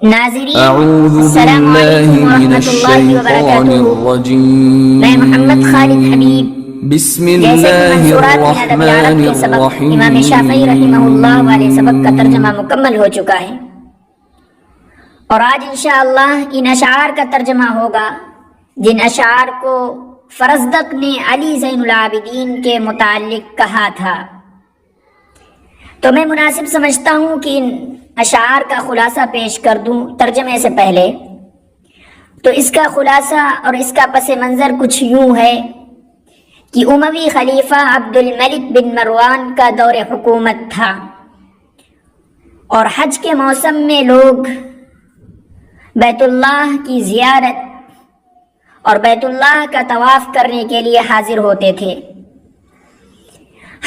ناظرین اعوذ السلام باللہ علیکم من ورحمۃ اللہ الشیطان وبرکاتہ. الرجیم. میں محمد خالد حبیب. بسم جیسے کہ اللہ منصورات من ادب الرحمن العرب کے سبق امام شافعی رحمہ اللہ والے سبق کا ترجمہ مکمل ہو چکا ہے، اور آج انشاءاللہ ان اشعار کا ترجمہ ہوگا جن اشعار کو فرزدق نے علی زین العابدین کے متعلق کہا تھا. تو میں مناسب سمجھتا ہوں کہ ان اشعار کا خلاصہ پیش کر دوں ترجمے سے پہلے. تو اس کا خلاصہ اور اس کا پس منظر کچھ یوں ہے کہ اموی خلیفہ عبد الملک بن مروان کا دور حکومت تھا، اور حج کے موسم میں لوگ بیت اللہ کی زیارت اور بیت اللہ کا طواف کرنے کے لیے حاضر ہوتے تھے.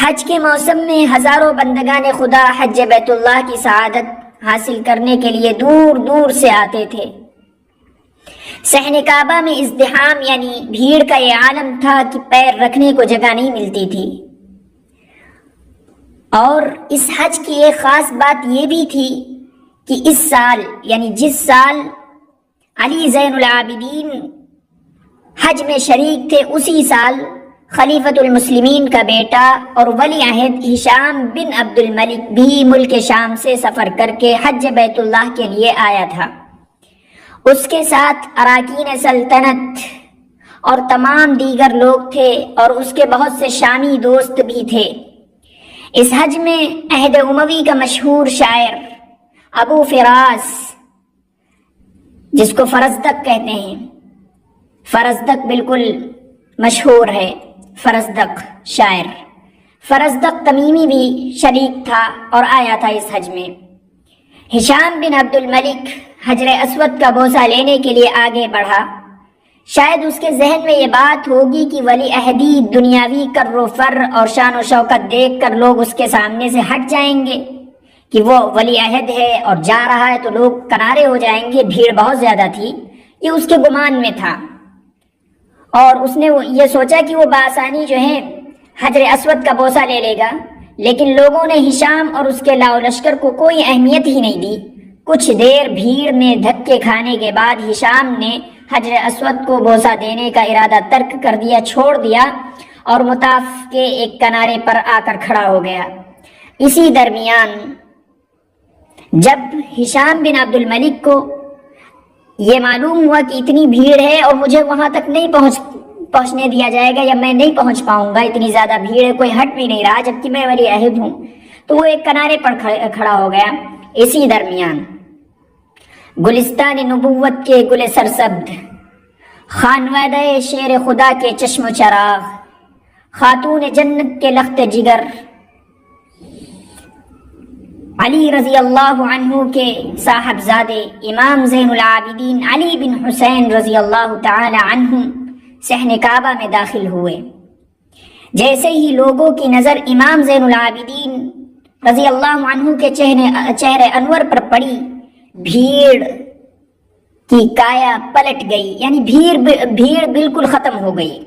حج کے موسم میں ہزاروں بندگان خدا حج بیت اللہ کی سعادت حاصل کرنے کے لیے دور دور سے آتے تھے. صحن کعبہ میں ازدحام یعنی بھیڑ کا یہ عالم تھا کہ پیر رکھنے کو جگہ نہیں ملتی تھی. اور اس حج کی ایک خاص بات یہ بھی تھی کہ اس سال یعنی جس سال علی زین العابدین حج میں شریک تھے، اسی سال خلیفۃ المسلمین کا بیٹا اور ولی عہد ہشام بن عبد الملک بھی ملک شام سے سفر کر کے حج بیت اللہ کے لیے آیا تھا. اس کے ساتھ اراکین سلطنت اور تمام دیگر لوگ تھے، اور اس کے بہت سے شامی دوست بھی تھے. اس حج میں عہد اموی کا مشہور شاعر ابو فراس، جس کو فرزدق کہتے ہیں، فرزدق بالکل مشہور ہے، فرزدق شاعر، فرزدق تمیمی بھی شریک تھا اور آیا تھا اس حج میں. ہشام بن عبد الملک حجر اسود کا بوسہ لینے کے لیے آگے بڑھا. شاید اس کے ذہن میں یہ بات ہوگی کہ ولی عہدی دنیاوی کر و فر اور شان و شوکت دیکھ کر لوگ اس کے سامنے سے ہٹ جائیں گے کہ وہ ولی عہد ہے اور جا رہا ہے، تو لوگ کنارے ہو جائیں گے. بھیڑ بہت زیادہ تھی، یہ اس کے گمان میں تھا، اور اس نے یہ سوچا کہ وہ بآسانی جو ہے حجر اسود کا بوسہ لے لے گا. لیکن لوگوں نے ہشام اور اس کے لاؤ لشکر کو کوئی اہمیت ہی نہیں دی. کچھ دیر بھیڑ میں دھکے کھانے کے بعد ہشام نے حجر اسود کو بوسہ دینے کا ارادہ ترک کر دیا، چھوڑ دیا، اور مطاف کے ایک کنارے پر آ کر کھڑا ہو گیا. اسی درمیان جب ہشام بن عبد الملک کو یہ معلوم ہوا کہ اتنی بھیڑ ہے اور مجھے وہاں تک نہیں پہنچنے دیا جائے گا، یا میں نہیں پہنچ پاؤں گا، اتنی زیادہ بھیڑ ہے، کوئی ہٹ بھی نہیں رہا جبکہ میں ولی عہد ہوں، تو وہ ایک کنارے پر کھڑا ہو گیا. اسی درمیان گلستان نبوت کے گل سرسبد، خانوادہ شیر خدا کے چشم و چراغ، خاتون جنت کے لخت جگر، علی رضی اللہ عنہ کے صاحبزادے امام زین العابدین علی بن حسین رضی اللہ تعالی عنہ صحن کعبہ میں داخل ہوئے. جیسے ہی لوگوں کی نظر امام زین العابدین رضی اللہ عنہ کے چہرے انور پر پڑی، بھیڑ کی کایا پلٹ گئی، یعنی بھیڑ بالکل ختم ہو گئی.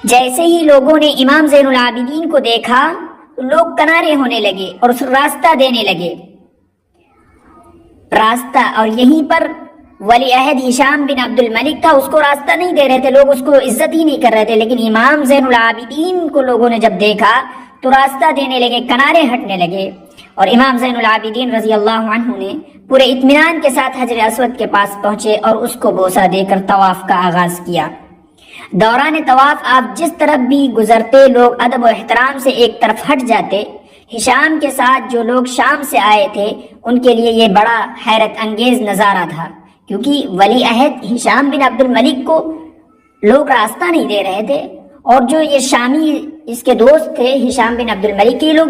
جیسے ہی لوگوں نے امام زین العابدین کو دیکھا، لوگ کنارے ہونے لگے اور راستہ دینے لگے. اور یہیں پر ولی عہد ہشام بن عبد الملک تھا، اس کو راستہ نہیں دے رہے تھے لوگ، اس کو عزت ہی نہیں کر رہے تھے. لیکن امام زین العابدین کو لوگوں نے جب دیکھا تو راستہ دینے لگے، کنارے ہٹنے لگے، اور امام زین العابدین رضی اللہ عنہ نے پورے اطمینان کے ساتھ حجر اسود کے پاس پہنچے اور اس کو بوسہ دے کر طواف کا آغاز کیا. دوران طواف آپ جس طرف بھی گزرتے لوگ ادب و احترام سے ایک طرف ہٹ جاتے. ہشام کے ساتھ جو لوگ شام سے آئے تھے ان کے لیے یہ بڑا حیرت انگیز نظارہ تھا، کیونکہ ولی عہد ہشام بن عبد الملک کو لوگ راستہ نہیں دے رہے تھے، اور جو یہ شامی اس کے دوست تھے ہشام بن عبد الملک کے، لوگ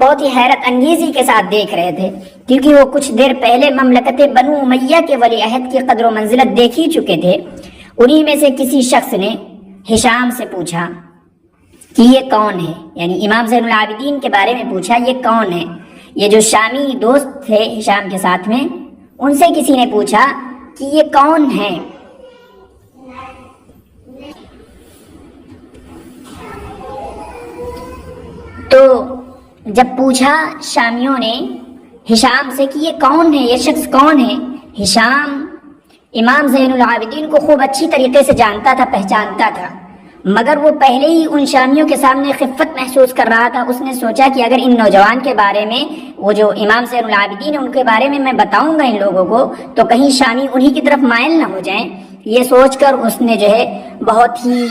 بہت ہی حیرت انگیزی کے ساتھ دیکھ رہے تھے، کیونکہ وہ کچھ دیر پہلے مملکت بنو امیہ کے ولی عہد کی قدر و منزلت دیکھ ہی چکے تھے. انہی میں سے کسی شخص نے ہشام سے پوچھا کہ یہ کون ہے، یعنی امام زین العابدین کے بارے میں پوچھا، یہ کون ہے؟ یہ جو شامی دوست تھے ہشام کے ساتھ میں، ان سے کسی نے پوچھا کہ یہ کون ہے. تو جب پوچھا شامیوں نے ہشام سے کہ یہ کون ہے، یہ شخص کون ہے۔ ہشام امام زین العابدین کو خوب اچھی طریقے سے جانتا تھا، پہچانتا تھا، مگر وہ پہلے ہی ان شامیوں کے سامنے خفت محسوس کر رہا تھا۔ اس نے سوچا کہ اگر ان نوجوان کے بارے میں، وہ جو امام زین العابدین ان کے بارے میں بتاؤں گا ان لوگوں کو، تو کہیں شامی انہی کی طرف مائل نہ ہو جائیں۔ یہ سوچ کر اس نے جو ہے بہت ہی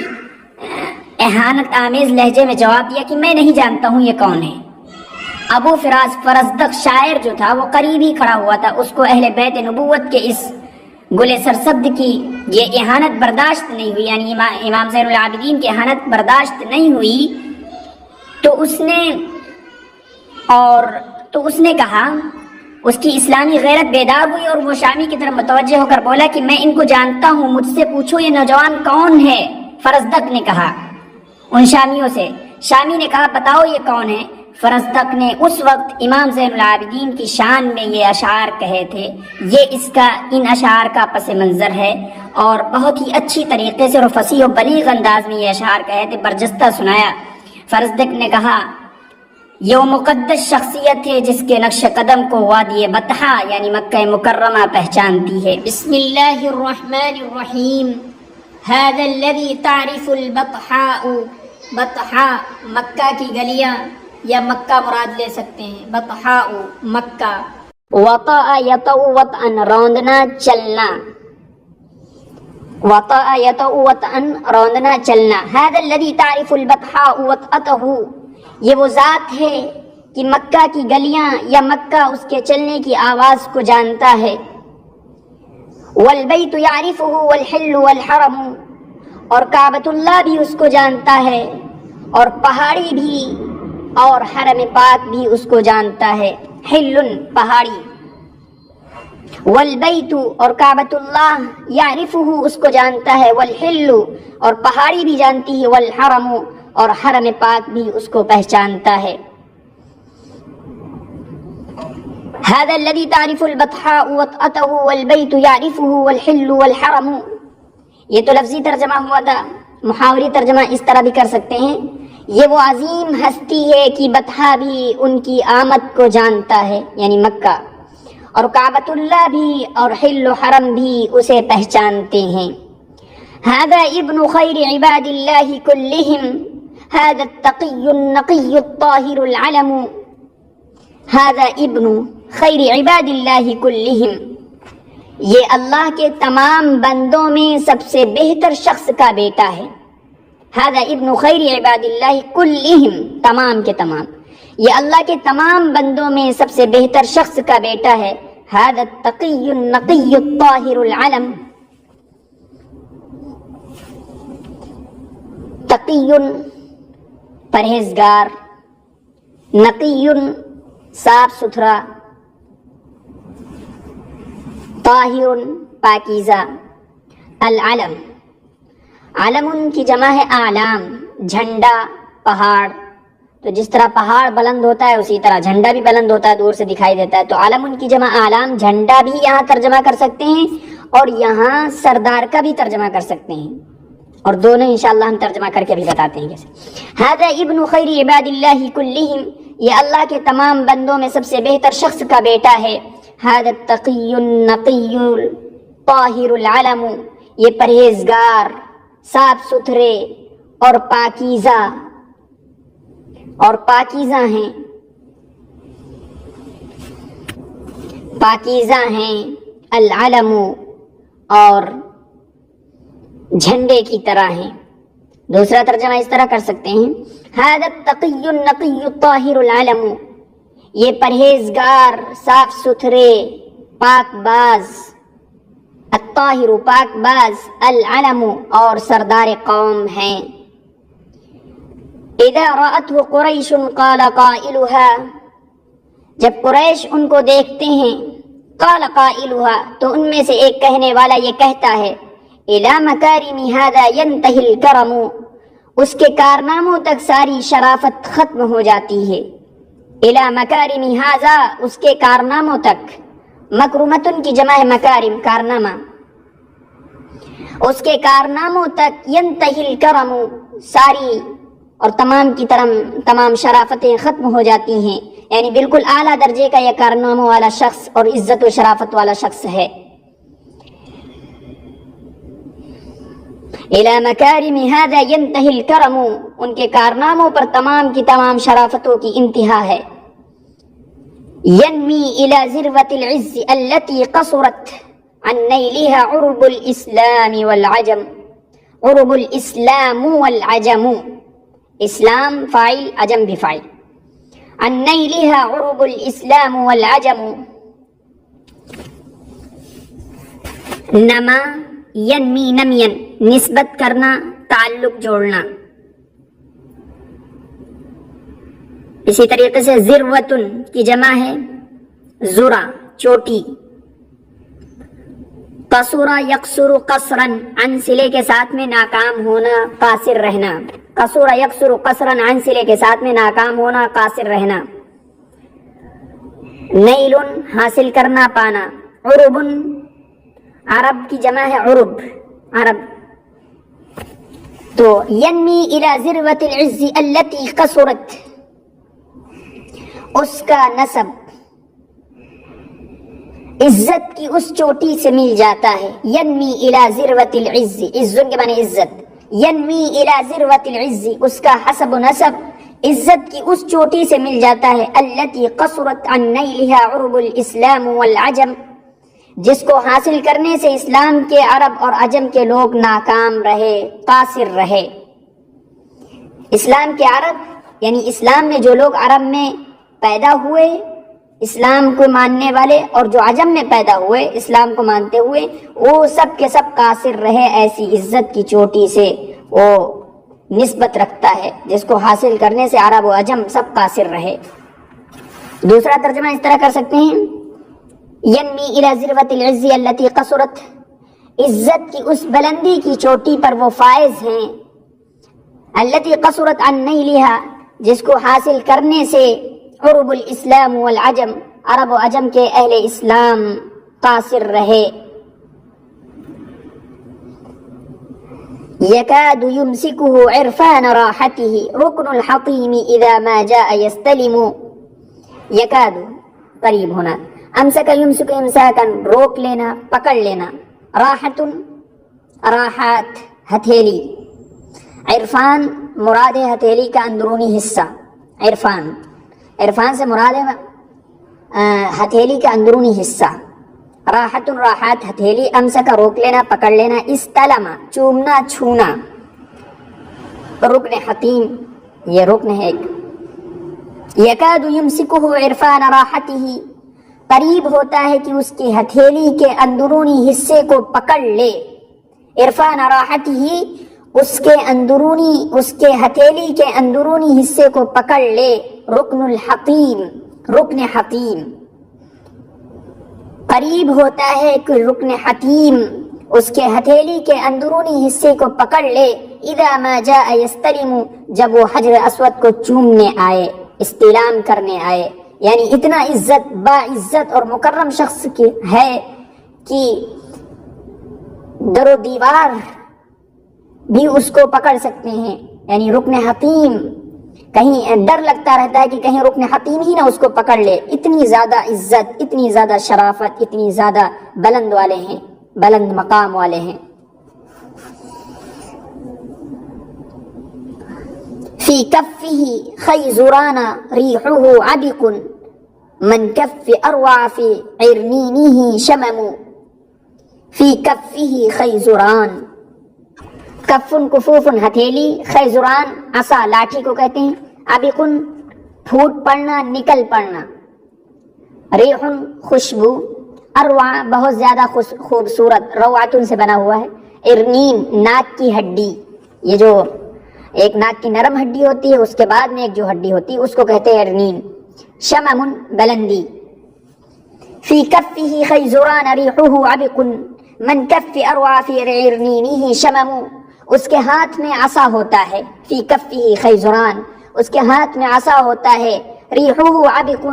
اہانت آمیز لہجے میں جواب دیا کہ میں نہیں جانتا ہوں یہ کون ہے۔ ابو فراز فرزدق شاعر جو تھا وہ قریب ہی کھڑا ہوا تھا، اس کو اہل بیت نبوت کے اس گل سرسبد کی یہ اہانت برداشت نہیں ہوئی، یعنی امام زین العابدین کی اہانت برداشت نہیں ہوئی، تو اس نے کہا، اس کی اسلامی غیرت بیدار ہوئی اور وہ شامی کی طرف متوجہ ہو کر بولا کہ میں ان کو جانتا ہوں، مجھ سے پوچھو یہ نوجوان کون ہے۔ فرزدق نے کہا ان شامیوں سے، شامی نے کہا بتاؤ یہ کون ہے۔ فرزدق نے اس وقت امام زین العابدین کی شان میں یہ اشعار کہے تھے، یہ ان اشعار کا پس منظر ہے، اور بہت ہی اچھی طریقے سے اور فصیح و بلیغ انداز میں یہ اشعار کہے تھے، برجستہ سنایا۔ فرزدق نے کہا یہ وہ مقدس شخصیت ہے جس کے نقش قدم کو وادی بطحا یعنی مکہ مکرمہ پہچانتی ہے۔ بسم اللہ الرحمن الرحیم۔ هذا الذي تعرف البطحاء، بطحاء مکہ کی گلیاں یا مکہ مراد لے سکتے ہیں، بطحاء مکہ۔ وطأ یطأ وطئا روندنا چلنا، وطأ یطأ وطئا روندنا چلنا۔ هذا الذي تعرف البطحاء وطأته، یہ وہ ذات ہے کہ مکہ کی گلیاں یا مکہ اس کے چلنے کی آواز کو جانتا ہے۔ والبیت یعرفه والحل والحرم، اور کعبۃ اللہ بھی اس کو جانتا ہے، اور پہاڑی بھی اور حرم پاک بھی اس کو جانتا ہے۔ حل پہاڑی، والبیت اور کعبۃ اللہ، یعرفه اس کو جانتا ہے، والحل اور پہاڑی بھی جانتی ہے، والحرم اور حرم پاک بھی اس کو پہچانتا ہے۔ هذا الذي تعرف البطحاء وطأته والبيت يعرفه والحل والحرم، یہ تو لفظی ترجمہ ہوا تھا، محاوری ترجمہ اس طرح بھی کر سکتے ہیں، یہ وہ عظیم ہستی ہے کہ بطحا بھی ان کی آمد کو جانتا ہے یعنی مکہ، اور کعبۃ اللہ بھی اور حل و حرم بھی اسے پہچانتے ہیں۔ هذا ابن خیر عباد اللہ کلہم، هذا التقی النقی الطاہر العلم، هذا ابن خیر عباد اللہ کلہم، یہ اللہ کے تمام بندوں میں سب سے بہتر شخص کا بیٹا ہے۔ هذا ابن خیر عباد اللہ کلہم، تمام کے تمام، یہ اللہ کے تمام بندوں میں سب سے بہتر شخص کا بیٹا ہے۔ هذا التقی النقی الطاہر العلم، تقی پرہیزگار، نقی صاف ستھرا، طاہر پاکیزہ، العلم علم کی جمع ہے اعلام، جھنڈا، پہاڑ، تو جس طرح پہاڑ بلند ہوتا ہے اسی طرح جھنڈا بھی بلند ہوتا ہے، دور سے دکھائی دیتا ہے، تو علم کی جمع اعلام، جھنڈا بھی یہاں ترجمہ کر سکتے ہیں اور یہاں سردار کا بھی ترجمہ کر سکتے ہیں، اور دونوں انشاءاللہ ہم ترجمہ کر کے بھی بتاتے ہیں کیسے۔ هذا ابن خیر عباد اللہ کلہم، یہ اللہ کے تمام بندوں میں سب سے بہتر شخص کا بیٹا ہے۔ هذا التقی النقی الطاہر العلم، یہ پرہیزگار، صاف ستھرے اور پاکیزہ ہیں، پاکیزہ ہیں، العلم اور جھنڈے کی طرح ہیں۔ دوسرا ترجمہ اس طرح کر سکتے ہیں، هذا التقی النقی الطاہر العلم، یہ پرہیزگار، صاف ستھرے، پاک باز، الطاہر پاک باز، العلم اور سردار قوم ہیں۔ اذا رأته قریش قال قائلها، جب قریش ان کو دیکھتے ہیں، قال قائلها تو ان میں سے ایک کہنے والا یہ کہتا ہے، الى مکارم هذا ينتهي الکرم، اس کے کارناموں تک ساری شرافت ختم ہو جاتی ہے۔ الى مکارم هذا، اس کے کارناموں تک، مکرمتن کی جمع ہے مکارم، کارنامہ، اس کے کارناموں تک، ینتہی الکرم، ساری اور تمام کی تمام شرافتیں ختم ہو جاتی ہیں، یعنی بالکل اعلیٰ درجے کا یہ کارناموں والا شخص اور عزت و شرافت والا شخص ہے. الى مکارم هذا ينتهي الکرم، ان کے کارناموں پر تمام کی تمام شرافتوں کی انتہا ہے. ينمی الى ذروة العز التي قصرت عن نیلها عرب الاسلام والعجم. عرب الاسلام والعجم، اسلام فاعل عجم بھی فاعل. عن نیلها عرب الاسلام والعجم. نما ینمی نمین، نسبت کرنا، تعلق جوڑنا. اسی طریقے سے ذروتن کی جمع ہے ذرا، چوٹی. قصر یقصر قصرا، عن صلے کے ساتھ میں ناکام ہونا، قاصر رہنا. قصر یقصر قصرا، عن صلے کے ساتھ میں ناکام ہونا، قاصر رہنا. نیل، حاصل کرنا، پانا. عرب، عرب کی جمع ہے عرب، عرب. تو ینمی الى ذروة العز التي قصرت، اس کا نسب عزت کی اس چوٹی سے مل جاتا ہے. ینمی الى ذروة العز، عزن کے معنی عزت. ینمی الى ذروة العز، اس کا حسب و نسب عزت کی اس چوٹی سے مل جاتا ہے. التي قصرت عن نیلها عرب الاسلام والعجم، جس کو حاصل کرنے سے اسلام کے عرب اور عجم کے لوگ ناکام رہے، قاصر رہے. اسلام کے عرب یعنی اسلام میں جو لوگ عرب میں پیدا ہوئے اسلام کو ماننے والے، اور جو عجم میں پیدا ہوئے اسلام کو مانتے ہوئے، وہ سب کے سب قاصر رہے. ایسی عزت کی چوٹی سے وہ نسبت رکھتا ہے جس کو حاصل کرنے سے عرب و عجم سب قاصر رہے. دوسرا ترجمہ اس طرح کر سکتے ہیں، ینمی الی ذروۃ العز التي قصرت، عزت کی اس بلندی کی چوٹی پر وہ فائز ہیں. التي قصرت عن نیلها، جس کو حاصل کرنے سے عرب الاسلام والعجم، عرب و عجم کے اہل اسلام قاصر رہے. یکاد یمسکه عرفان راحته رکن الحطیم اذا ما جاء یستلم. یکاد قریب ہونا، امسک یمسک امساکن روک لینا، پکڑ لینا. راحت، راحت ہتھیلی. عرفان مراد ہے ہتھیلی کا اندرونی حصہ. عرفان، عرفان سے مراد ہے ہتھیلی کا اندرونی حصہ. راحت، راحت ہتھیلی. امسک روک لینا، پکڑ لینا. استلم چومنا، چھونا. رکن حتیم یہ رکن ہے ایک. یکاد یمسکہ عرفان راحتہ، قریب ہوتا ہے کہ اس کی ہتھیلی کے اندرونی حصے کو پکڑ لے. عرفان راحتہ، اس کے اندرونی، اس کے ہتھیلی کے اندرونی حصے کو پکڑ لے. رکن الحتیم، رکن حتیم. قریب ہوتا ہے کہ رکن حتیم اس کے ہتھیلی کے اندرونی حصے کو پکڑ لے. اذا ما جاء یستلم، جب وہ حجر اسود کو چومنے آئے، استلام کرنے آئے. یعنی اتنا عزت، باعزت اور مکرم شخص کی ہے کہ در و دیوار بھی اس کو پکڑ سکتے ہیں. یعنی رکن حتیم، کہیں ڈر لگتا رہتا ہے کہ کہیں رکن حتیم ہی نہ اس کو پکڑ لے. اتنی زیادہ عزت، اتنی زیادہ شرافت، اتنی زیادہ بلند والے ہیں، بلند مقام والے ہیں. فی کفہ خیزران ریحہ عبق من کف اروع فی عرنینہ شمم. فی کفہ خیزران، کفن کفوفن ہتھیلی، خیزران عصا لاٹھی کو کہتے ہیں. عبقن پھوٹ پڑنا، نکل پڑنا. ریحن خوشبو، اروع بہت زیادہ خوبصورت، روعتن سے بنا ہوا ہے. ارنین ناک کی ہڈی، یہ جو ایک ناک کی نرم ہڈی ہوتی ہے اس کے بعد میں ایک جو ہڈی ہوتی ہے اس کو کہتے ہیں ارنین. شمم بلندی. فی کفہ خیزران ریحہ عبق من کف اروع فی عرنینہ شمم. اس کے ہاتھ میں عصا ہوتا ہے. فی کفہ خیزران، اس کے ہاتھ میں عصا ہوتا ہے. ریحہ عبق،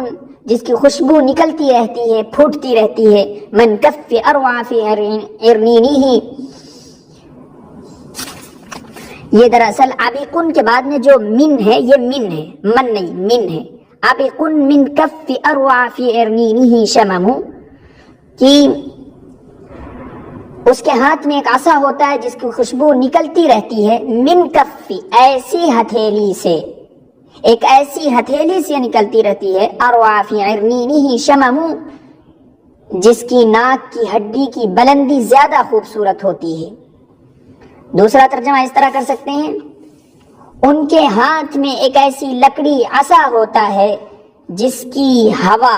جس کی خوشبو نکلتی رہتی ہے، پھوٹتی رہتی ہے. من کف اروع فی عرنینہ، یہ دراصل عبقن کے بعد میں جو من ہے یہ من ہے، من نہیں من ہے. عبق من کف اروع فی ارنینہ شمم، کہ اس کے ہاتھ میں ایک عصا ہوتا ہے جس کی خوشبو نکلتی رہتی ہے، من کف، ایسی ہتھیلی سے، ایک ایسی ہتھیلی سے نکلتی رہتی ہے، اروع فی ارنینہ شمم، جس کی ناک کی ہڈی کی بلندی زیادہ خوبصورت ہوتی ہے۔ دوسرا ترجمہ اس طرح کر سکتے ہیں، ان کے ہاتھ میں ایک ایسی لکڑی عصا ہوتا ہے جس کی ہوا،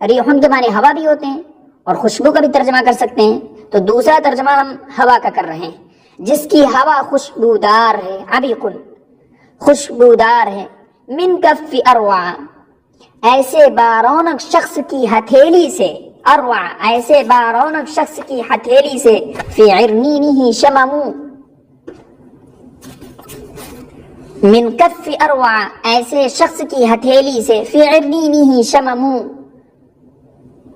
ریحن کے معنی ہوا بھی ہوتے ہیں اور خوشبو کا بھی ترجمہ کر سکتے ہیں، تو دوسرا ترجمہ ہم ہوا کا کر رہے ہیں، جس کی ہوا خوشبودار ہے، عبیقن، خوشبودار ہے، من کف اروع، ایسے بارونق شخص کی ہتھیلی سے، اروع، ایسے بارونق شخص کی ہتھیلی سے، فی عرنینہ شمم، من کف اروع، ایسے شخص کی ہتھیلی سے، فی عرنینہ شمم،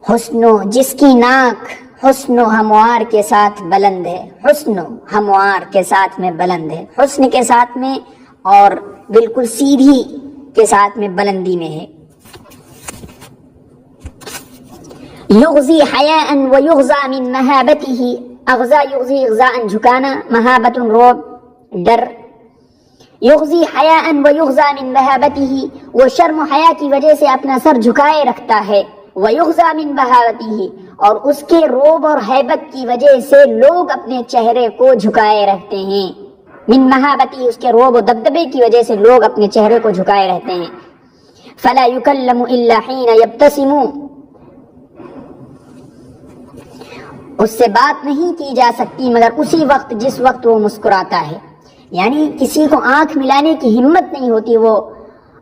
حسن، جس کی ناک حسن و ہموار کے ساتھ بلند ہے، حسن و ہموار کے ساتھ میں بلند ہے، حسن کے ساتھ میں اور بالکل سیدھی کے ساتھ میں بلندی میں ہے۔ یغزی حیاء ویغزا من مہابتہ، اغزا یغزی اغزاء جھکانا، مہابت روب ڈر، یغزی حیاء ویغزا من مہابتہ، وہ شرم و حیا کی وجہ سے اپنا سر جھکائے رکھتا ہے، ویغزا من مہابتہ، اور اس کے روب اور ہیبت کی وجہ سے لوگ اپنے چہرے کو جھکائے رہتے ہیں، من مہابتہ، اس کے روب و دبدبے کی وجہ سے لوگ اپنے چہرے کو جھکائے رہتے ہیں۔ فلا یکلم الا حین یبتسم، اس سے بات نہیں کی جا سکتی مگر اسی وقت جس وقت وہ مسکراتا ہے، یعنی کسی کو آنکھ ملانے کی ہمت نہیں ہوتی وہ،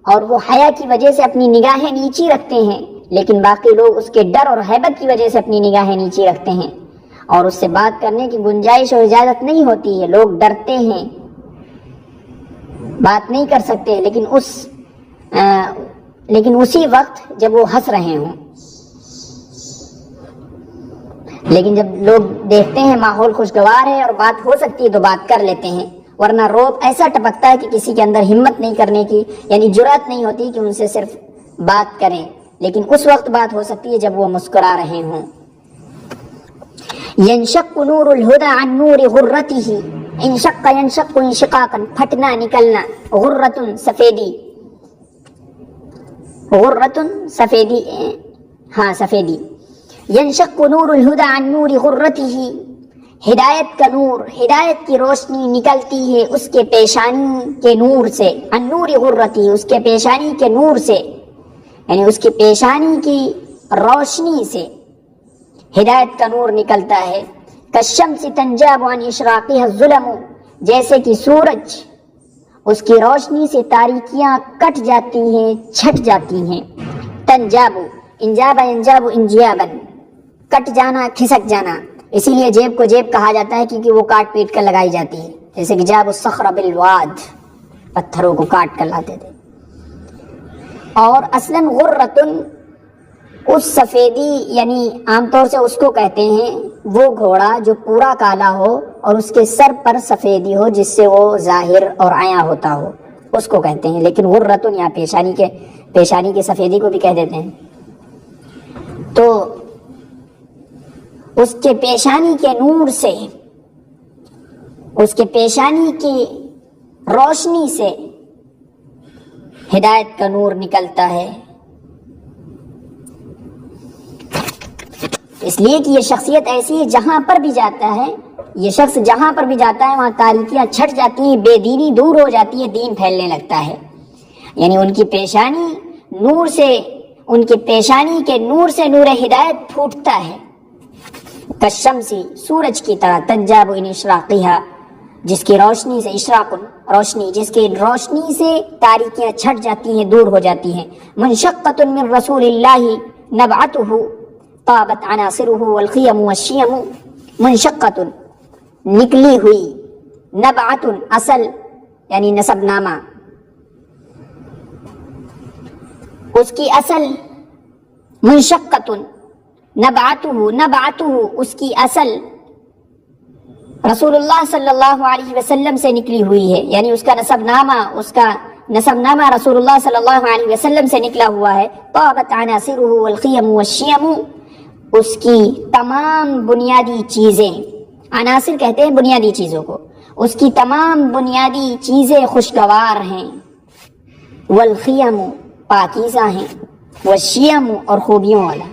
اور وہ حیا کی وجہ سے اپنی نگاہیں نیچی رکھتے ہیں، لیکن باقی لوگ اس کے ڈر اور ہیبت کی وجہ سے اپنی نگاہیں نیچی رکھتے ہیں، اور اس سے بات کرنے کی گنجائش اور اجازت نہیں ہوتی ہے، لوگ ڈرتے ہیں، بات نہیں کر سکتے، لیکن اسی وقت جب وہ ہنس رہے ہوں، لیکن جب لوگ دیکھتے ہیں ماحول خوشگوار ہے اور بات ہو سکتی ہے تو بات کر لیتے ہیں، ورنہ روب ایسا ٹپکتا ہے کہ کسی کے اندر ہمت نہیں کرنے کی، یعنی جرأت نہیں ہوتی کہ ان سے صرف بات کریں، لیکن اس وقت بات ہو سکتی ہے جب وہ مسکرا رہے ہوں۔ ینشق نور الہدی عن نور غرتہ، انشق ینشق انشقاقا، پھٹنا نکلنا، غرۃ سفیدی، غرۃ سفیدی، ہاں سفیدی، ینشق نور الہدی عن نور غرتہ، ہدایت کا نور، ہدایت کی روشنی نکلتی ہے اس کے پیشانی کے نور سے، عن نور غرتہ، اس کے پیشانی کے نور سے، یعنی اس کی پیشانی کی روشنی سے ہدایت کا نور نکلتا ہے۔ کالشمس تنجاب عن اشراقها الظلم، جیسے کہ سورج، اس کی روشنی سے تاریکیاں کٹ جاتی ہیں، چھٹ جاتی ہیں۔ تنجاب، انجاب ینجاب انجیابا، کٹ جانا، کھسک جانا، اسی لیے جیب کو جیب کہا جاتا ہے کیونکہ وہ کاٹ پیٹ کر لگائی جاتی ہے، جیسے کہ جاب الصخر بالواد، پتھروں کو کاٹ کر لاتے تھے۔ اور اصلاً غرۃن، اس سفیدی، یعنی عام طور سے اس کو کہتے ہیں وہ گھوڑا جو پورا کالا ہو اور اس کے سر پر سفیدی ہو جس سے وہ ظاہر اور عیاں ہوتا ہو، اس کو کہتے ہیں، لیکن غرۃن یہاں پیشانی کے سفیدی کو بھی کہہ دیتے ہیں۔ تو اس کے پیشانی کے نور سے، اس کے پیشانی کی روشنی سے ہدایت کا نور نکلتا ہے، اس لیے کہ یہ شخصیت ایسی ہے جہاں پر بھی جاتا ہے، یہ شخص جہاں پر بھی جاتا ہے وہاں تاریکیاں چھٹ جاتی ہیں، بے دینی دور ہو جاتی ہے، دین پھیلنے لگتا ہے، یعنی ان کی پیشانی نور سے، ان کی پیشانی کے نور سے نور ہدایت پھوٹتا ہے۔ کالشمسی، سورج کی طرح، تنجاب ان اشراقها، جس کی روشنی سے، اشراق روشنی، جس کی روشنی سے تاریکیاں چھٹ جاتی ہیں، دور ہو جاتی ہیں۔ منشقۃ من رسول اللہ نبعتہ طابت عناصرہ والخیم والشیم، منشقۃ، نکلی ہوئی، نبعۃ، اصل یعنی نسب نامہ، اس کی اصل، منشقۃ، نبعتہ، اس کی اصل رسول اللہ صلی اللہ علیہ وسلم سے نکلی ہوئی ہے، یعنی اس کا نسب نامہ، اس کا نسب نامہ رسول اللہ صلی اللہ علیہ وسلم سے نکلا ہوا ہے، طابت عناصرہ والخیم والشیم، اس کی تمام بنیادی چیزیں، عناصر کہتے ہیں بنیادی چیزوں کو، اس کی تمام بنیادی چیزیں خوشگوار ہیں، والخیم پاکیزہ ہیں، والشیم اور خوبیوں والا۔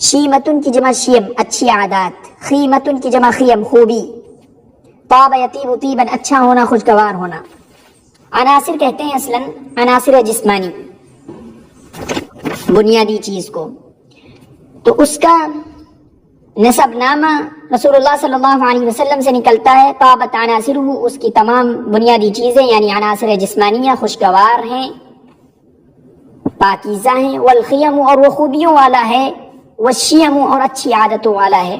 شیمتن کی جمع شیم اچھی عادات، خیمتن کی جمع خیم خوبی، طاب یطیب طیبا اچھا ہونا، خوشگوار ہونا۔ عناصر کہتے ہیں اصلاً عناصر جسمانی، بنیادی چیز کو، تو اس کا نسب نامہ رسول اللہ صلی اللہ علیہ وسلم سے نکلتا ہے، طابت عناصرہ، اس کی تمام بنیادی چیزیں یعنی عناصر جسمانیہ خوشگوار ہیں، پاکیزہ ہیں، والخیم اور وہ خوبیوں والا ہے، والشیم اور اچھی عادتوں والا ہے،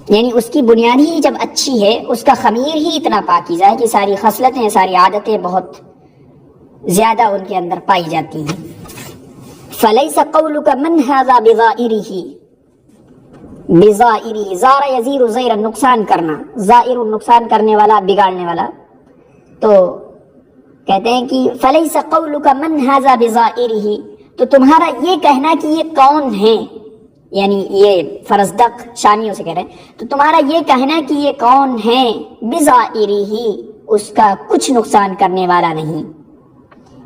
یعنی اس کی بنیاد ہی جب اچھی ہے، اس کا خمیر ہی اتنا پاکیزہ ہے کہ ساری خصلتیں، ساری عادتیں بہت زیادہ ان کے اندر پائی جاتی ہیں۔ فَلَيْسَ قَوْلُكَ مَنْ هَذَا بِظَائِرِهِ، بِظَائِرِهِ، زَارَ يَزِيرُ زَيْرًا نقصان کرنا، زائر نقصان کرنے والا، بگاڑنے والا، تو کہتے ہیں کہ فَلَيْسَ قَوْلُكَ مَنْ هَذَا بِظَائِرِهِ، تو تمہارا یہ کہنا کہ یہ کون ہیں، یعنی یہ فرزدق شامیوں سے کہہ رہے ہیں، تو تمہارا یہ کہنا کہ یہ کون ہیں، بِظَائِرِهِ، اس کا کچھ نقصان کرنے والا نہیں،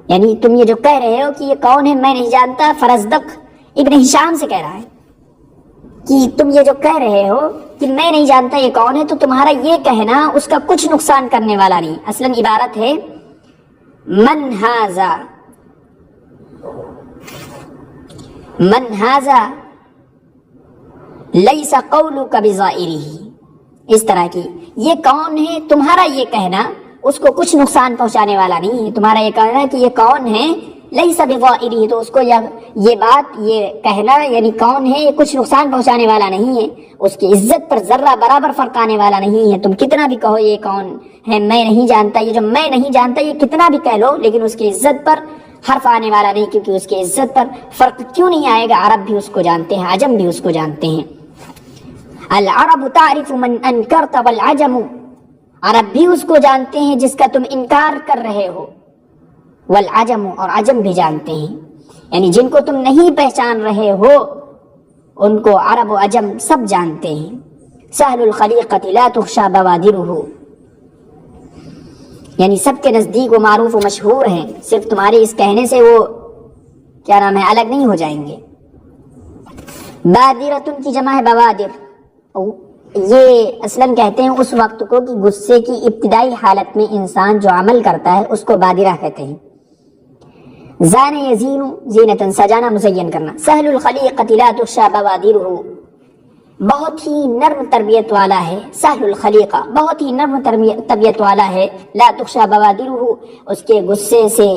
یعنی تم یہ جو کہہ رہے ہو کہ یہ کون ہے میں نہیں جانتا، فرزدق ابن ہشام سے کہہ رہا ہے کہ تم یہ جو کہہ رہے ہو کہ میں نہیں جانتا یہ کون ہے، تو تمہارا یہ کہنا اس کا کچھ نقصان کرنے والا نہیں۔ اصلاً عبارت ہے من ہاذا، من ہاذا لیس قولک بظائرہ، اس طرح کی، یہ کون ہے، تمہارا یہ کہنا اس کو کچھ نقصان پہنچانے والا نہیں ہے، تمہارا یہ کہنا کہ یہ کون ہے لیس بظائرہ، تو اس کو یہ بات، یہ کہنا یعنی کون ہے، یہ کچھ نقصان پہنچانے والا نہیں ہے، اس کی عزت پر ذرہ برابر فرق آنے والا نہیں ہے، تم کتنا بھی کہو یہ کون ہے میں نہیں جانتا، یہ جو میں نہیں جانتا یہ کتنا بھی کہہ لو، لیکن اس کی عزت پر حرف آنے والا نہیں، کیونکہ اس کی عزت پر فرق کیوں نہیں آئے گا، عرب بھی اس کو جانتے ہیں، عجم بھی اس کو جانتے ہیں۔ العرب تعرف من انکرت والعجم، عرب بھی اس کو جانتے ہیں جس کا تم انکار کر رہے ہو، والعجم اور عجم بھی جانتے ہیں، یعنی جن کو تم نہیں پہچان رہے ہو ان کو عرب و عجم سب جانتے ہیں۔ سہل الخلیقۃ لا تخشى بوادرہ، یعنی سب کے نزدیک وہ معروف و مشہور ہیں، صرف تمہارے اس کہنے سے وہ کیا نام ہے الگ نہیں ہو جائیں گے۔ بادرتن کی جمع ہے بوادر، یہ اصلاً کہتے ہیں اس وقت کو کہ غصے کی ابتدائی حالت میں انسان جو عمل کرتا ہے اس کو بادرہ کہتے ہیں۔ زان یزین زینتن، سجانا، مزین کرنا۔ سہل الخلیقۃ لا تخشى بوادرہ، بہت ہی نرم تربیت والا ہے، سہل الخلیقہ بہت ہی نرم طبیعت والا ہے، لا تخشى بوادرہ، اس کے غصے سے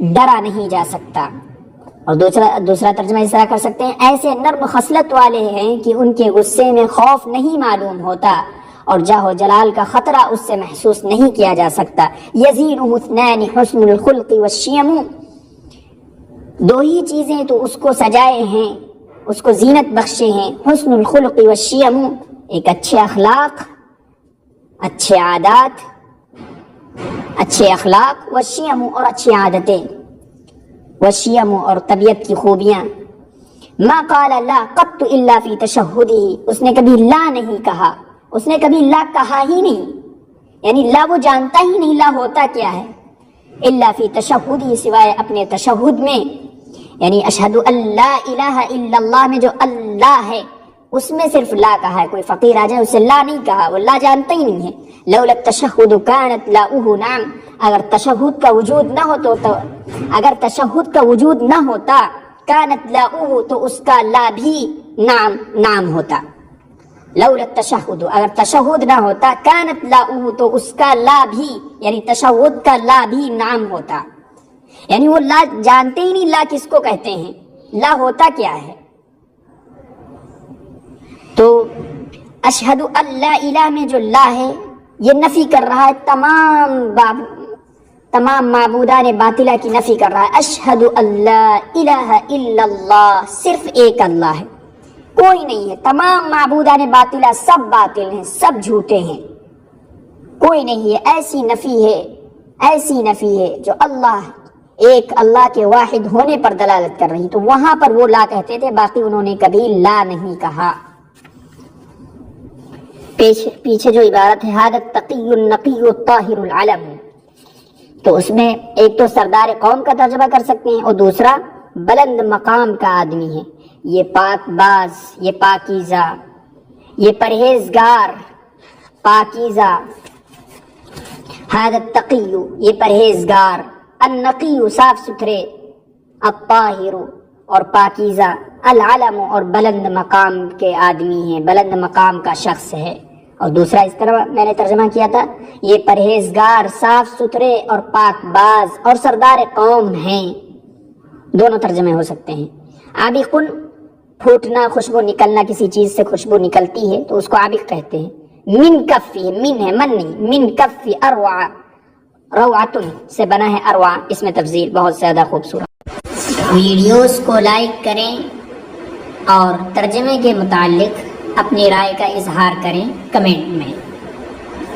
ڈرا نہیں جا سکتا، اور دوسرا ترجمہ اس طرح کر سکتے ہیں ایسے نرم خصلت والے ہیں کہ ان کے غصے میں خوف نہیں معلوم ہوتا اور جاہ و جلال کا خطرہ اس سے محسوس نہیں کیا جا سکتا۔ یزینہ اثنان حسن الخلق والشیم، دو ہی چیزیں تو اس کو سجائے ہیں، اس کو زینت بخشے ہیں، حسن الخلق والشیم، ایک اچھے اخلاق، اچھے عادات، اچھے اخلاق، والشیم اور اچھی عادتیں، والشیم اور طبیعت کی خوبیاں۔ ما قال لا قط الا فی تشہدہ، اس نے کبھی لا نہیں کہا، اس نے کبھی لا کہا ہی نہیں، یعنی لا وہ جانتا ہی نہیں لا ہوتا کیا ہے، الا فی تشہدہ، سوائے اپنے تشہد میں، یعنی اشہد ان لا الہ الا اللہ میں جو اللہ ہے اس میں صرف لا کہا ہے، کوئی فقیر آ جائے اسے لا نہیں کہا، وہ لا جانتا ہی نہیں ہے۔ لولا التشہد کانت لاؤہ نعم، اگر تشہد کا وجود نہ ہو تو اگر تشہد کا وجود نہ ہوتا، کانت لاؤہ تو اس کا لا بھی نام ہوتا، لولا التشہد، اگر تشہد نہ ہوتا، کانت لاؤہ تو اس کا لا بھی یعنی تشہد کا لا بھی نام ہوتا، یعنی وہ لا جانتے ہی نہیں لا کس کو کہتے ہیں، لا ہوتا کیا ہے۔ تو اشہد ان لا الہ میں جو لا ہے یہ نفی کر رہا ہے، تمام معبودان باطلہ کی نفی کر رہا ہے۔ اشہد ان لا الہ الا اللہ، صرف ایک اللہ ہے، کوئی نہیں ہے، تمام معبودان باطلہ سب باطل ہیں، سب جھوٹے ہیں، کوئی نہیں ہے، ایسی نفی ہے جو اللہ کے واحد ہونے پر دلالت کر رہی، تو وہاں پر وہ لا کہتے تھے، باقی انہوں نے کبھی لا نہیں کہا۔ پیچھے جو عبارت ہے ھذا التقی النقی الطاہر العلم، تو اس میں ایک تو سردار قوم کا ترجمہ کر سکتے ہیں اور دوسرا بلند مقام کا آدمی ہے، یہ پاک باز، یہ پاکیزہ، یہ پرہیزگار، پاکیزہ۔ ھذا التقی یہ پرہیزگار، النقی صاف ستھرے، الطاہر اور پاکیزہ، العلم اور بلند مقام کے آدمی ہیں، بلند مقام کا شخص ہے۔ اور دوسرا اس طرح میں نے ترجمہ کیا تھا، یہ پرہیزگار، صاف ستھرے اور پاک باز اور سردار قوم ہیں، دونوں ترجمے ہو سکتے ہیں۔ عابقن پھوٹنا، خوشبو نکلنا، کسی چیز سے خوشبو نکلتی ہے تو اس کو عابق کہتے ہیں۔ من کفی، من ہے من نہیں، من کفی اروع، روعتن سے بنا ہے اروع، اس میں تفضیل بہت زیادہ خوبصورت۔ ویڈیوز کو لائک کریں اور ترجمے کے متعلق اپنی رائے کا اظہار کریں کمنٹ میں،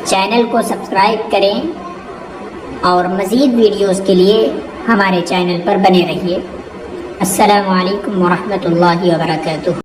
چینل کو سبسکرائب کریں اور مزید ویڈیوز کے لیے ہمارے چینل پر بنے رہیے۔ السلام علیکم ورحمۃ اللہ وبرکاتہ۔